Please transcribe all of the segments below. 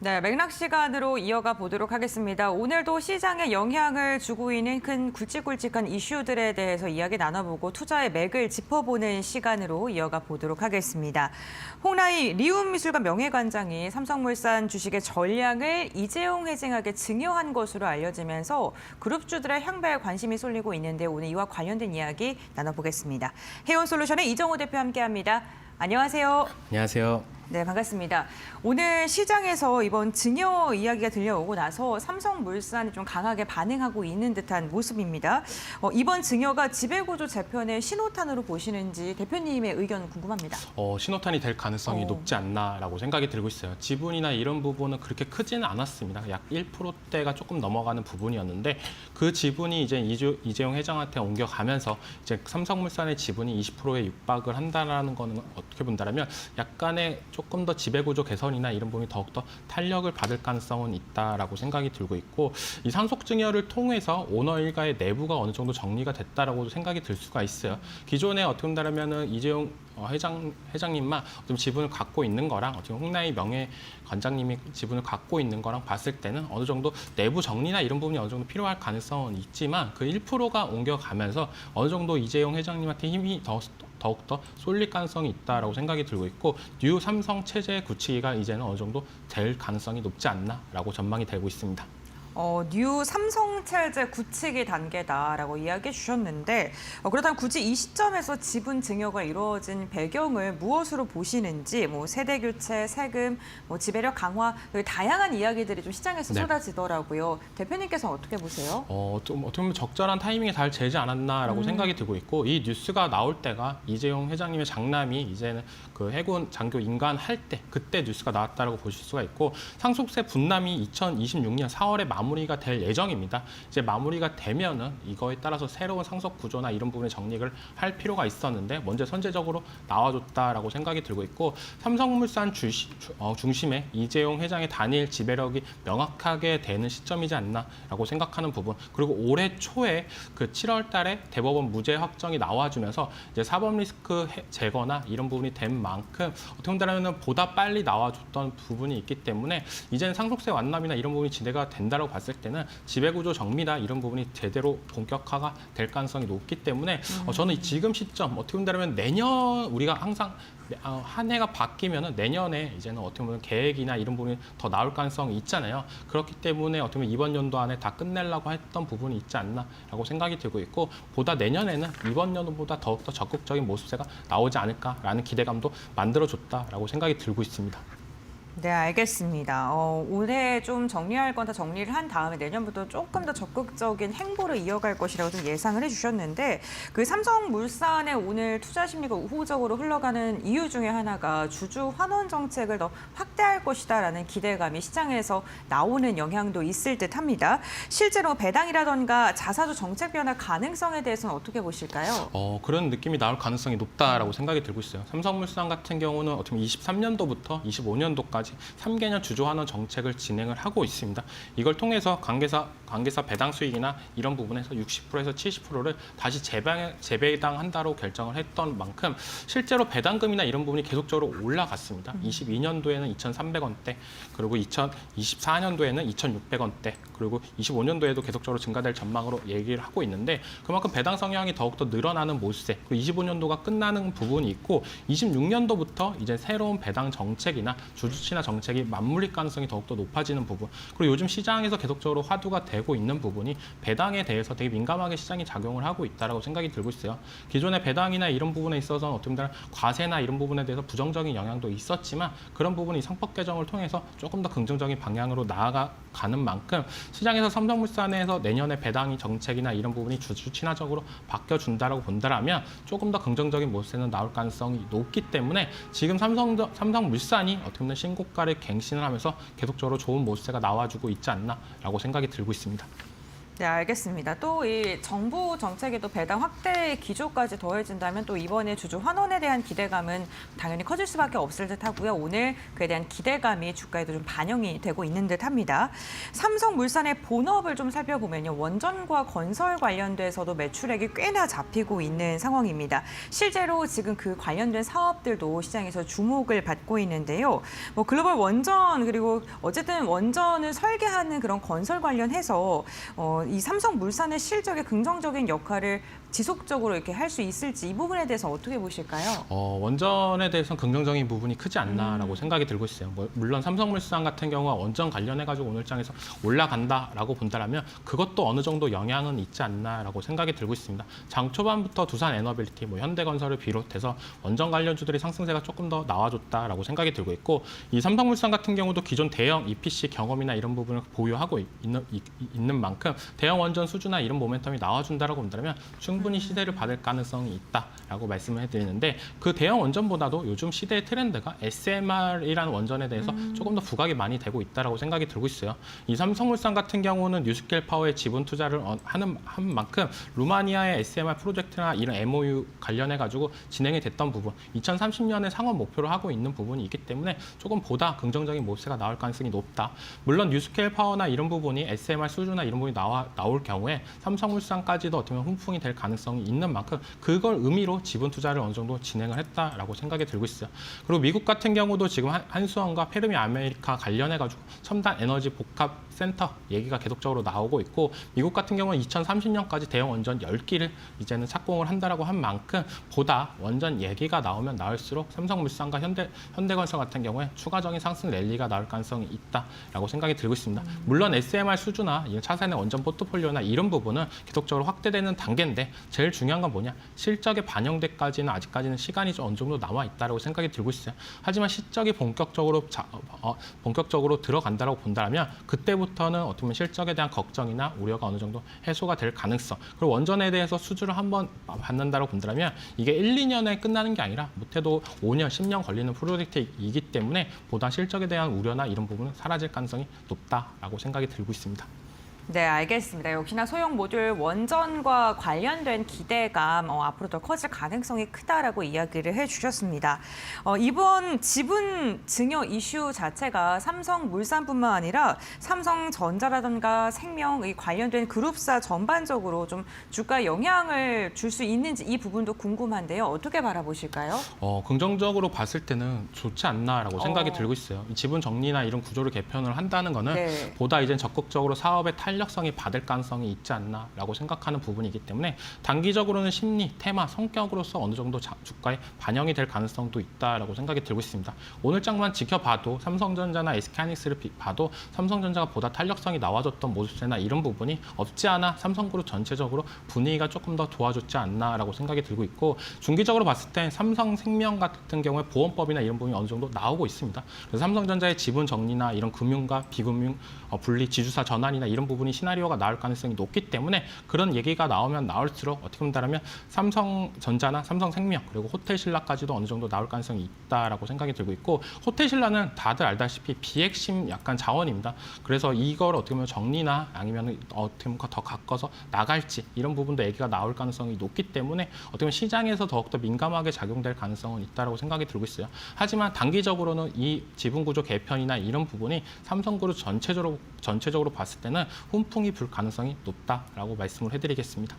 네, 맥락 시간으로 이어가 보도록 하겠습니다. 오늘도 시장에 영향을 주고 있는 큰 굵직굵직한 이슈들에 대해서 이야기 나눠보고 투자의 맥을 짚어보는 시간으로 이어가 보도록 하겠습니다. 홍라희 리움미술관 명예관장이 삼성물산 주식의 전량을 이재용 회장에게 증여한 것으로 알려지면서 그룹주들의 향배에 관심이 쏠리고 있는데 오늘 이와 관련된 이야기 나눠보겠습니다. 해온솔루션의 이정호 대표 함께합니다. 안녕하세요. 안녕하세요. 네, 반갑습니다. 오늘 시장에서 이번 증여 이야기가 들려오고 나서 삼성물산이 좀 강하게 반응하고 있는 듯한 모습입니다. 이번 증여가 지배구조 재편의 신호탄으로 보시는지 대표님의 의견 궁금합니다. 신호탄이 될 가능성이 높지 않나라고 생각이 들고 있어요. 지분이나 이런 부분은 그렇게 크지는 않았습니다. 약 1%대가 조금 넘어가는 부분이었는데 그 지분이 이제 이재용 회장한테 옮겨가면서 이제 삼성물산의 지분이 20%에 육박을 한다라는 거는 어떻게 본다면 약간의 조금 더 지배구조 개선이나 이런 부분이 더욱더 탄력을 받을 가능성은 있다라고 생각이 들고 있고 이 상속 증여를 통해서 오너 일가의 내부가 어느 정도 정리가 됐다라고 생각이 들 수가 있어요. 기존에 어떻게 본다면은 이재용 회장님만 좀 지분을 갖고 있는 거랑 어떻게 홍라희 명예 관장님이 지분을 갖고 있는 거랑 봤을 때는 어느 정도 내부 정리나 이런 부분이 어느 정도 필요할 가능성은 있지만 그 1%가 옮겨가면서 어느 정도 이재용 회장님한테 힘이 더욱더 쏠릴 가능성이 있다라고 생각이 들고 있고 뉴 삼성 체제 굳히기가 이제는 어느 정도 될 가능성이 높지 않나라고 전망이 되고 있습니다. 뉴 삼성체제 굳히기 단계다라고 이야기해 주셨는데 그렇다면 굳이 이 시점에서 지분 증여가 이루어진 배경을 무엇으로 보시는지 세대 교체, 세금, 지배력 강화 다양한 이야기들이 좀 시장에서 쏟아지더라고요. 대표님께서는 어떻게 보세요? 좀 어떻게 보면 적절한 타이밍에 잘 재지 않았나라고 생각이 들고 있고 이 뉴스가 나올 때가 이재용 회장님의 장남이 이제는 그 해군 장교 인관할 때 그때 뉴스가 나왔다라고 보실 수가 있고 상속세 분남이 2026년 4월에 마무리가 될 예정입니다. 이제 마무리가 되면은 이거에 따라서 새로운 상속 구조나 이런 부분에 정립을 할 필요가 있었는데 먼저 선제적으로 나와줬다라고 생각이 들고 있고 삼성물산 중심의 이재용 회장의 단일 지배력이 명확하게 되는 시점이지 않나라고 생각하는 부분 그리고 올해 초에 그 7월 달에 대법원 무죄 확정이 나와주면서 이제 사법 리스크 제거나 이런 부분이 된 만큼 어떻게 본다면 보다 빨리 나와줬던 부분이 있기 때문에 이제는 상속세 완납이나 이런 부분이 진행가 된다고 봤을 때는 지배구조 정리나 이런 부분이 제대로 본격화가 될 가능성이 높기 때문에 저는 지금 시점 어떻게 본다면 내년 우리가 항상 한 해가 바뀌면은 내년에 이제는 어떻게 보면 계획이나 이런 부분이 더 나올 가능성이 있잖아요. 그렇기 때문에 어떻게 보면 이번 연도 안에 다 끝내려고 했던 부분이 있지 않나라고 생각이 들고 있고 보다 내년에는 이번 연도보다 더욱더 적극적인 모습세가 나오지 않을까라는 기대감도 만들어줬다라고 생각이 들고 있습니다. 네, 알겠습니다. 올해 좀 정리할 건 다 정리를 한 다음에 내년부터 조금 더 적극적인 행보를 이어갈 것이라고 좀 예상을 해주셨는데 그 삼성물산의 오늘 투자 심리가 우호적으로 흘러가는 이유 중에 하나가 주주 환원 정책을 더 확대할 것이다라는 기대감이 시장에서 나오는 영향도 있을 듯합니다. 실제로 배당이라던가 자사주 정책 변화 가능성에 대해서는 어떻게 보실까요? 그런 느낌이 나올 가능성이 높다라고 생각이 들고 있어요. 삼성물산 같은 경우는 어떻게 보면 23년도부터 25년도까지 3개년 주주 환원 정책을 진행을 하고 있습니다. 이걸 통해서 관계사 배당 수익이나 이런 부분에서 60%에서 70%를 다시 재배당한다로 결정을 했던 만큼 실제로 배당금이나 이런 부분이 계속적으로 올라갔습니다. 22년도에는 2,300원대, 그리고 2024년도에는 2,600원대, 그리고 25년도에도 계속적으로 증가될 전망으로 얘기를 하고 있는데 그만큼 배당 성향이 더욱더 늘어나는 모습세, 그리고 25년도가 끝나는 부분이 있고 26년도부터 이제 새로운 배당 정책이나 주주친화 정책이 맞물릴 가능성이 더욱더 높아지는 부분, 그리고 요즘 시장에서 계속적으로 화두가 되고 있는 부분이 배당에 대해서 되게 민감하게 시장이 작용을 하고 있다고 생각이 들고 있어요. 기존의 배당이나 이런 부분에 있어서는 어떻게 보면 과세나 이런 부분에 대해서 부정적인 영향도 있었지만 그런 부분이 상법 개정을 통해서 조금 더 긍정적인 방향으로 나아가는 만큼 시장에서 삼성물산에서 내년에 배당이 정책이나 이런 부분이 주주 친화적으로 바뀌어준다라고 본다라면 조금 더 긍정적인 모습에는 나올 가능성이 높기 때문에 지금 삼성물산이 어떻게 보면 신고가를 갱신을 하면서 계속적으로 좋은 모습세가 나와주고 있지 않나라고 생각이 들고 있습니다. 네, 알겠습니다. 또 이 정부 정책에도 배당 확대 기조까지 더해진다면 또 이번에 주주 환원에 대한 기대감은 당연히 커질 수밖에 없을 듯하고요. 오늘 그에 대한 기대감이 주가에도 좀 반영이 되고 있는 듯합니다. 삼성물산의 본업을 좀 살펴보면요. 원전과 건설 관련돼서도 매출액이 꽤나 잡히고 있는 상황입니다. 실제로 지금 그 관련된 사업들도 시장에서 주목을 받고 있는데요. 뭐 글로벌 원전 그리고 어쨌든 원전을 설계하는 그런 건설 관련해서 이 삼성물산의 실적에 긍정적인 역할을 지속적으로 이렇게 할 수 있을지 이 부분에 대해서 어떻게 보실까요? 원전에 대해서는 긍정적인 부분이 크지 않나라고 생각이 들고 있어요. 물론 삼성물산 같은 경우가 원전 관련해가지고 오늘장에서 올라간다라고 본다라면 그것도 어느 정도 영향은 있지 않나라고 생각이 들고 있습니다. 장 초반부터 두산에너빌리티, 현대건설을 비롯해서 원전 관련주들의 상승세가 조금 더 나와줬다라고 생각이 들고 있고 이 삼성물산 같은 경우도 기존 대형 EPC 경험이나 이런 부분을 보유하고 있는 만큼 대형 원전 수주나 이런 모멘텀이 나와준다라고 본다면 충분히 시대를 받을 가능성이 있다라고 말씀을 해드리는데 그 대형 원전보다도 요즘 시대의 트렌드가 SMR이라는 원전에 대해서 조금 더 부각이 많이 되고 있다라고 생각이 들고 있어요. 이 삼성물산 같은 경우는 뉴스케일 파워에 지분 투자를 한 만큼 루마니아의 SMR 프로젝트나 이런 MOU 관련해가지고 진행이 됐던 부분 2030년에 상업 목표로 하고 있는 부분이 있기 때문에 조금 보다 긍정적인 모습가 나올 가능성이 높다. 물론 뉴스케일 파워나 이런 부분이 SMR 수주나 이런 부분이 나올 경우에 삼성물산까지도 어떻게 보면 훈풍이 될 가능성이 있는 만큼 그걸 의미로 지분 투자를 어느 정도 진행을 했다라고 생각이 들고 있어요. 그리고 미국 같은 경우도 지금 한수원과 페르미 아메리카 관련해가지고 첨단 에너지 복합 센터 얘기가 계속적으로 나오고 있고 미국 같은 경우는 2030년까지 대형 원전 10기를 이제는 착공을 한다라고 한 만큼 보다 원전 얘기가 나오면 나올수록 삼성물산과 현대건설 같은 경우에 추가적인 상승 랠리가 나올 가능성이 있다라고 생각이 들고 있습니다. 물론 SMR 수주나 차세대 원전 포트폴리오나 이런 부분은 계속적으로 확대되는 단계인데 제일 중요한 건 뭐냐? 실적에 반영되기까지는 아직까지는 시간이 좀 어느 정도 남아 있다라고 생각이 들고 있어요. 하지만 실적이 본격적으로 들어간다라고 본다면 그때부터는 어떻게 보면 실적에 대한 걱정이나 우려가 어느 정도 해소가 될 가능성. 그리고 원전에 대해서 수주를 한번 받는다고 본다면 이게 1, 2년에 끝나는 게 아니라 못해도 5년, 10년 걸리는 프로젝트이기 때문에 보다 실적에 대한 우려나 이런 부분은 사라질 가능성이 높다라고 생각이 들고 있습니다. 네, 알겠습니다. 역시나 소형 모듈 원전과 관련된 기대감 앞으로 더 커질 가능성이 크다라고 이야기를 해주셨습니다. 이번 지분 증여 이슈 자체가 삼성물산뿐만 아니라 삼성전자라든가 생명 이 관련된 그룹사 전반적으로 좀 주가에 영향을 줄 수 있는지 이 부분도 궁금한데요. 어떻게 바라보실까요? 긍정적으로 봤을 때는 좋지 않나라고 생각이 들고 있어요. 이 지분 정리나 이런 구조를 개편을 한다는 거는 네. 보다 이제 적극적으로 사업의 탄력성이 받을 가능성이 있지 않나라고 생각하는 부분이기 때문에 단기적으로는 심리, 테마, 성격으로서 어느 정도 주가에 반영이 될 가능성도 있다라고 생각이 들고 있습니다. 오늘 장만 지켜봐도 삼성전자나 SK하이닉스를 봐도 삼성전자가 보다 탄력성이 나와줬던 모습세나 이런 부분이 없지 않아 삼성그룹 전체적으로 분위기가 조금 더 도와줬지 않나라고 생각이 들고 있고 중기적으로 봤을 때 삼성생명 같은 경우에 보험법이나 이런 부분이 어느 정도 나오고 있습니다. 그래서 삼성전자의 지분 정리나 이런 금융과 비금융 분리, 지주사 전환이나 이런 부분이 시나리오가 나올 가능성이 높기 때문에 그런 얘기가 나오면 나올수록 어떻게 본다면 삼성전자나 삼성생명 그리고 호텔신라까지도 어느 정도 나올 가능성이 있다라고 생각이 들고 있고 호텔신라는 다들 알다시피 비핵심 약간 자원입니다. 그래서 이걸 어떻게 보면 정리나 아니면 어떻게 보면 더 가꿔서 나갈지 이런 부분도 얘기가 나올 가능성이 높기 때문에 어떻게 보면 시장에서 더욱더 민감하게 작용될 가능성은 있다라고 생각이 들고 있어요. 하지만 단기적으로는 이 지분구조 개편이나 이런 부분이 삼성그룹 전체적으로 봤을 때는 훈풍이 불 가능성이 높다라고 말씀을 해드리겠습니다.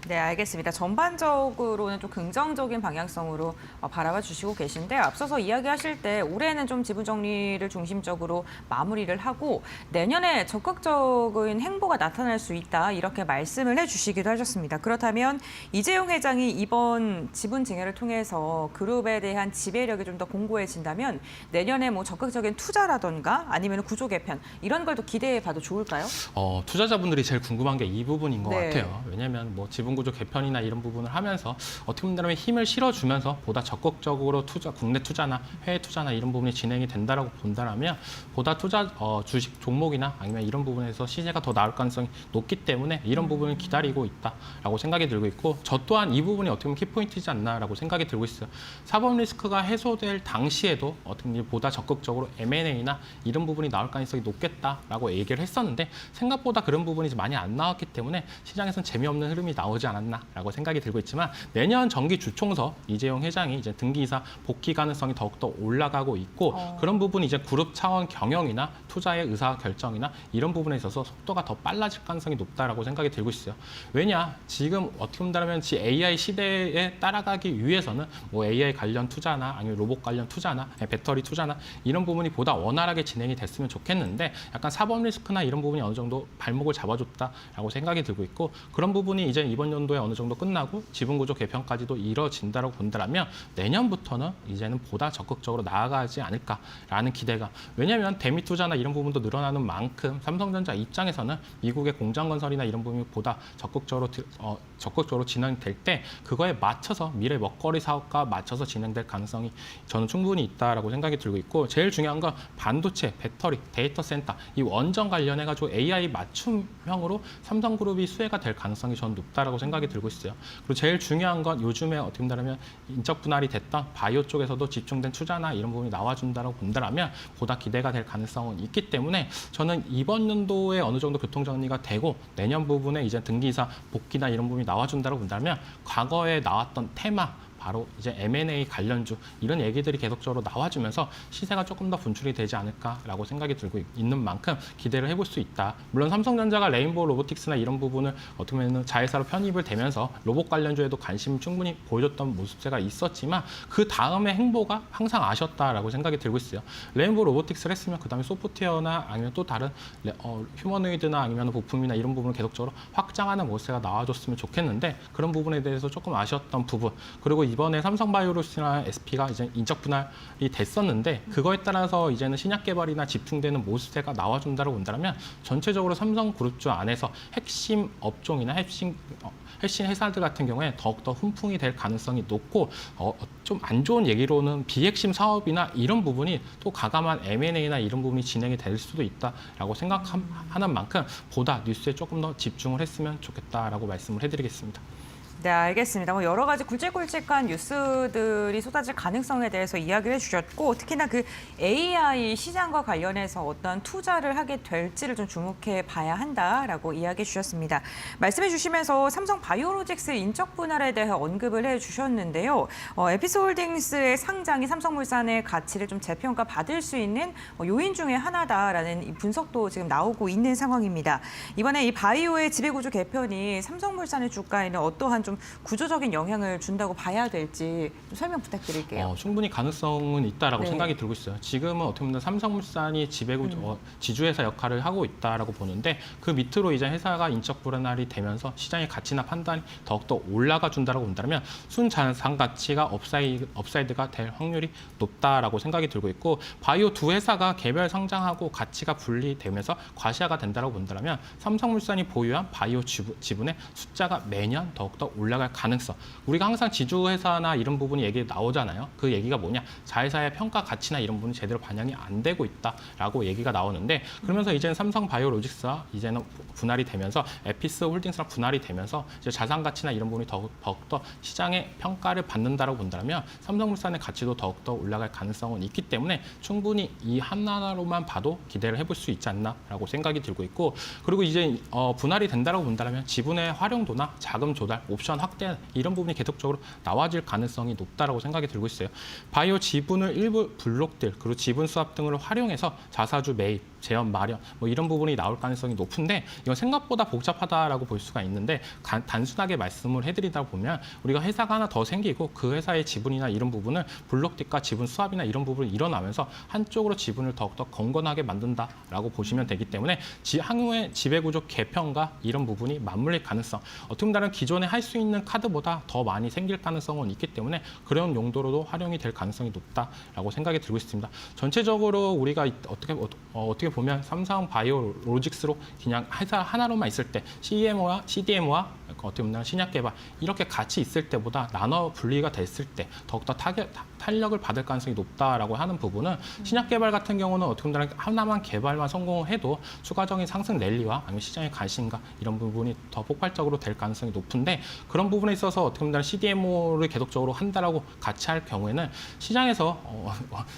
네, 알겠습니다. 전반적으로는 좀 긍정적인 방향성으로 바라봐 주시고 계신데 앞서서 이야기하실 때 올해는 좀 지분 정리를 중심적으로 마무리를 하고 내년에 적극적인 행보가 나타날 수 있다 이렇게 말씀을 해주시기도 하셨습니다. 그렇다면 이재용 회장이 이번 지분 증여를 통해서 그룹에 대한 지배력이 좀 더 공고해진다면 내년에 뭐 적극적인 투자라던가 아니면 구조 개편 이런 걸 또 기대해 봐도 좋을까요? 투자자분들이 제일 궁금한 게 이 부분인 것 네. 같아요. 왜냐하면 뭐 지분 지분구조 개편이나 이런 부분을 하면서 어떻게 보면 힘을 실어주면서 보다 적극적으로 국내 투자나 해외 투자나 이런 부분이 진행이 된다라고 본다면 보다 주식 종목이나 아니면 이런 부분에서 시세가 더 나올 가능성이 높기 때문에 이런 부분을 기다리고 있다라고 생각이 들고 있고, 저 또한 이 부분이 어떻게 보면 키포인트이지 않나라고 생각이 들고 있어요. 사법 리스크가 해소될 당시에도 어떻게 보면 보다 적극적으로 M&A나 이런 부분이 나올 가능성이 높겠다라고 얘기를 했었는데, 생각보다 그런 부분이 많이 안 나왔기 때문에 시장에서는 재미없는 흐름이 나오지 않았나라고 생각이 들고 있지만, 내년 정기 주총서 이재용 회장이 이제 등기이사 복귀 가능성이 더욱더 올라가고 있고, 그런 부분이 이제 그룹 차원 경영이나 투자의 의사 결정이나 이런 부분에 있어서 속도가 더 빨라질 가능성이 높다라고 생각이 들고 있어요. 왜냐, 지금 어떻게 본다면 AI 시대에 따라가기 위해서는 뭐 AI 관련 투자나 아니면 로봇 관련 투자나 배터리 투자나 이런 부분이 보다 원활하게 진행이 됐으면 좋겠는데, 약간 사법 리스크나 이런 부분이 어느 정도 발목을 잡아줬다라고 생각이 들고 있고, 그런 부분이 이제 이번 연도에 어느 정도 끝나고 지분구조 개편까지도 이뤄진다고 본다면 내년부터는 이제는 보다 적극적으로 나아가지 않을까라는 기대가. 왜냐하면 대미 투자나 이런 부분도 늘어나는 만큼 삼성전자 입장에서는 미국의 공장 건설이나 이런 부분이 보다 적극적으로 진행될 때 그거에 맞춰서 미래 먹거리 사업과 맞춰서 진행될 가능성이 저는 충분히 있다라고 생각이 들고 있고, 제일 중요한 건 반도체, 배터리, 데이터 센터 이 원전 관련해가지고 AI 맞춤형으로 삼성그룹이 수혜가 될 가능성이 저는 높다라고 생각이 들고 있어요. 그리고 제일 중요한 건 요즘에 어떻게 본다면 인적 분할이 됐던 바이오 쪽에서도 집중된 투자나 이런 부분이 나와준다고 본다면 보다 기대가 될 가능성은 있기 때문에, 저는 이번 연도에 어느 정도 교통정리가 되고 내년 부분에 이제 등기이사 복귀나 이런 부분이 나와준다고 본다면 과거에 나왔던 테마, 바로 이제 M&A 관련주 이런 얘기들이 계속적으로 나와주면서 시세가 조금 더 분출이 되지 않을까라고 생각이 들고 있는 만큼 기대를 해볼 수 있다. 물론 삼성전자가 레인보우 로보틱스나 이런 부분을 어떻게 보면 자회사로 편입을 되면서 로봇 관련주에도 관심을 충분히 보여줬던 모습세가 있었지만, 그 다음에 행보가 항상 아쉬웠다라고 생각이 들고 있어요. 레인보우 로보틱스를 했으면 그 다음에 소프트웨어나 아니면 또 다른 휴머노이드나 아니면 부품이나 이런 부분을 계속적으로 확장하는 모습세가 나와줬으면 좋겠는데, 그런 부분에 대해서 조금 아쉬웠던 부분. 그리고 이번에 삼성바이오로스나 SP가 이제 인적 분할이 됐었는데, 그거에 따라서 이제는 신약 개발이나 집중되는 모습세가 나와준다고 본다면 전체적으로 삼성그룹주 안에서 핵심 업종이나 핵심 회사들 같은 경우에 더욱더 훈풍이 될 가능성이 높고, 좀 안 좋은 얘기로는 비핵심 사업이나 이런 부분이 또 가감한 M&A나 이런 부분이 진행이 될 수도 있다라고 생각하는 만큼 보다 뉴스에 조금 더 집중을 했으면 좋겠다라고 말씀을 해드리겠습니다. 네, 알겠습니다. 뭐 여러 가지 굵직굵직한 뉴스들이 쏟아질 가능성에 대해서 이야기를 해주셨고, 특히나 그 AI 시장과 관련해서 어떤 투자를 하게 될지를 좀 주목해 봐야 한다라고 이야기해 주셨습니다. 말씀해 주시면서 삼성 바이오로직스 인적 분할에 대해 언급을 해 주셨는데요. 에피스홀딩스의 상장이 삼성물산의 가치를 좀 재평가 받을 수 있는 요인 중에 하나다라는 이 분석도 지금 나오고 있는 상황입니다. 이번에 이 바이오의 지배구조 개편이 삼성물산의 주가에는 어떠한 좀 구조적인 영향을 준다고 봐야 될지 좀 설명 부탁드릴게요. 충분히 가능성은 있다라고 네. 생각이 들고 있어요. 지금은 어떻게 보면 삼성물산이 지주회사 역할을 하고 있다라고 보는데, 그 밑으로 이제 회사가 인적 분할이 되면서 시장의 가치나 판단이 더욱더 올라가 준다라고 본다면 순자산 가치가 업사이드가 될 확률이 높다라고 생각이 들고 있고, 바이오 두 회사가 개별 상장하고 가치가 분리되면서 과시화가 된다라고 본다면 삼성물산이 보유한 바이오 지분의 숫자가 매년 더욱더 올라갈 가능성. 우리가 항상 지주회사나 이런 부분이 얘기 나오잖아요. 그 얘기가 뭐냐? 자회사의 평가 가치나 이런 부분이 제대로 반영이 안 되고 있다라고 얘기가 나오는데, 그러면서 이제는 삼성바이오로직스와 이제는 분할이 되면서 에피스 홀딩스랑 분할이 되면서 이제 자산 가치나 이런 부분이 더욱더 시장의 평가를 받는다라고 본다면 삼성물산의 가치도 더욱더 올라갈 가능성은 있기 때문에 충분히 이 하나로만 봐도 기대를 해볼 수 있지 않나라고 생각이 들고 있고, 그리고 이제 분할이 된다라고 본다면 지분의 활용도나 자금 조달, 옵션 확대 이런 부분이 계속적으로 나와질 가능성이 높다라고 생각이 들고 있어요. 바이오 지분을 일부 블록들 그리고 지분 수합 등을 활용해서 자사주 매입, 재원 마련 뭐 이런 부분이 나올 가능성이 높은데, 이건 생각보다 복잡하다라고 볼 수가 있는데, 단순하게 말씀을 해드리다 보면 우리가 회사가 하나 더 생기고 그 회사의 지분이나 이런 부분을 블록딜과 지분 수합이나 이런 부분이 일어나면서 한쪽으로 지분을 더욱더 건건하게 만든다라고 보시면 되기 때문에 향후의 지배구조 개편과 이런 부분이 맞물릴 가능성, 어떻게 보면 기존에 할 수 있는 카드보다 더 많이 생길 가능성은 있기 때문에 그런 용도로도 활용이 될 가능성이 높다라고 생각이 들고 있습니다. 전체적으로 우리가 어떻게 보면 삼성 바이오로직스로 그냥 회사 하나로만 있을 때 CDMO와 어떻게 보면 신약 개발 이렇게 같이 있을 때보다 나눠 분리가 됐을 때 더욱더 탄력을 받을 가능성이 높다라고 하는 부분은 신약 개발 같은 경우는 어떻게 보면 하나만 개발만 성공해도 추가적인 상승 랠리와 아니면 시장의 관심과 이런 부분이 더 폭발적으로 될 가능성이 높은데 그런 부분에 있어서 어떻게 보면 CDMO를 계속적으로 한다라고 같이 할 경우에는 시장에서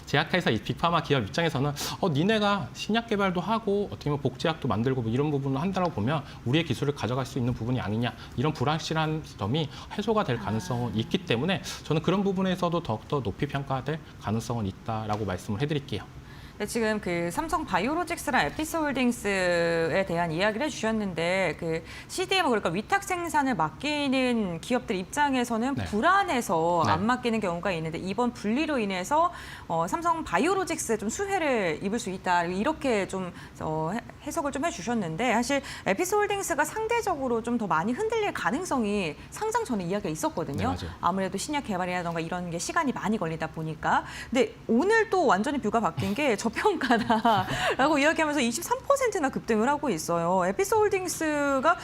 제약회사 이 빅파마 기업 입장에서는 니네가 신약 개발도 하고 어떻게 보면 복제약도 만들고 뭐 이런 부분을 한다라고 보면 우리의 기술을 가져갈 수 있는 부분이 아니냐 이런 불확실한 점이 해소가 될 가능성은 있기 때문에 저는 그런 부분에서도 더욱더 높이 평가될 가능성은 있다라고 말씀을 해드릴게요. 네, 지금 그 삼성 바이오로직스랑 에피스홀딩스에 대한 이야기를 해주셨는데 그 CDMO 그러니까 위탁 생산을 맡기는 기업들 입장에서는 네. 불안해서 네. 안 맡기는 경우가 있는데 이번 분리로 인해서 삼성 바이오로직스에 좀 수혜를 입을 수 있다 이렇게 좀 해석을 좀 해주셨는데 사실 에피스홀딩스가 상대적으로 좀 더 많이 흔들릴 가능성이 상장 전에 이야기가 있었거든요. 네, 맞아요. 아무래도 신약 개발이라던가 이런 게 시간이 많이 걸리다 보니까. 근데 오늘 또 완전히 뷰가 바뀐 게 저평가다라고 이야기하면서 23%나 급등을 하고 있어요. 에피스홀딩스가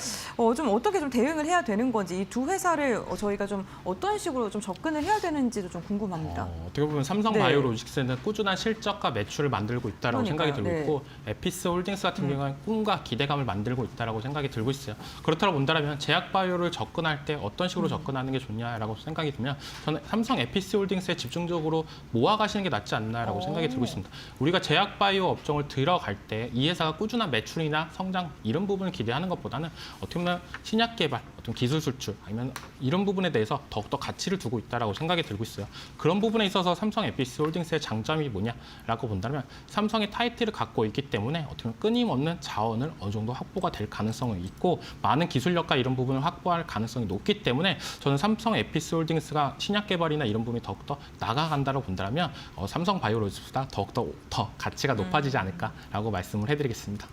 좀 어떻게 좀 대응을 해야 되는 건지 이 두 회사를 저희가 좀 어떤 식으로 좀 접근을 해야 되는지도 좀 궁금합니다. 어떻게 보면 삼성 네. 바이오로직스는 꾸준한 실적과 매출을 만들고 있다라고 생각이 들고 네. 있고 에피스홀딩스 같은 경우는 꿈과 기대감을 만들고 있다라고 생각이 들고 있어요. 그렇다고 본다면 제약 바이오를 접근할 때 어떤 식으로 접근하는 게 좋냐라고 생각이 들면 저는 삼성 에피스홀딩스에 집중적으로 모아가시는 게 낫지 않나라고 생각이 들고 있습니다. 우리가 제약 바이오 업종을 들어갈 때 이 회사가 꾸준한 매출이나 성장 이런 부분을 기대하는 것보다는 어떻게 보면 신약 개발, 어떤 기술 수출 아니면 이런 부분에 대해서 더욱더 가치를 두고 있다라고 생각이 들고 있어요. 그런 부분에 있어서 삼성 에피스홀딩스의 장점이 뭐냐라고 본다면 삼성의 타이틀을 갖고 있기 때문에 어떻게 보면 끊임없는 자원을 어느 정도 확보가 될 가능성이 있고 많은 기술력과 이런 부분을 확보할 가능성이 높기 때문에 저는 삼성 에피스홀딩스가 신약 개발이나 이런 부분이 더욱더 나아간다고 본다면 삼성 바이오로직스보다 더욱더 더 가치가 높아지지 않을까라고 말씀을 해드리겠습니다.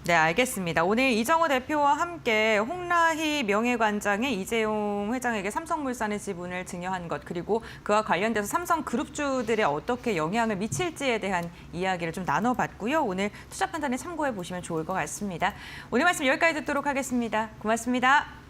네, 알겠습니다. 오늘 이정호 대표와 함께 홍라희 명예관장의 이재용 회장에게 삼성물산의 지분을 증여한 것 그리고 그와 관련돼서 삼성그룹주들에 어떻게 영향을 미칠지에 대한 이야기를 좀 나눠봤고요. 오늘 투자 판단에 참고해 보시면 좋을 것 같습니다. 오늘 말씀 여기까지 듣도록 하겠습니다. 고맙습니다.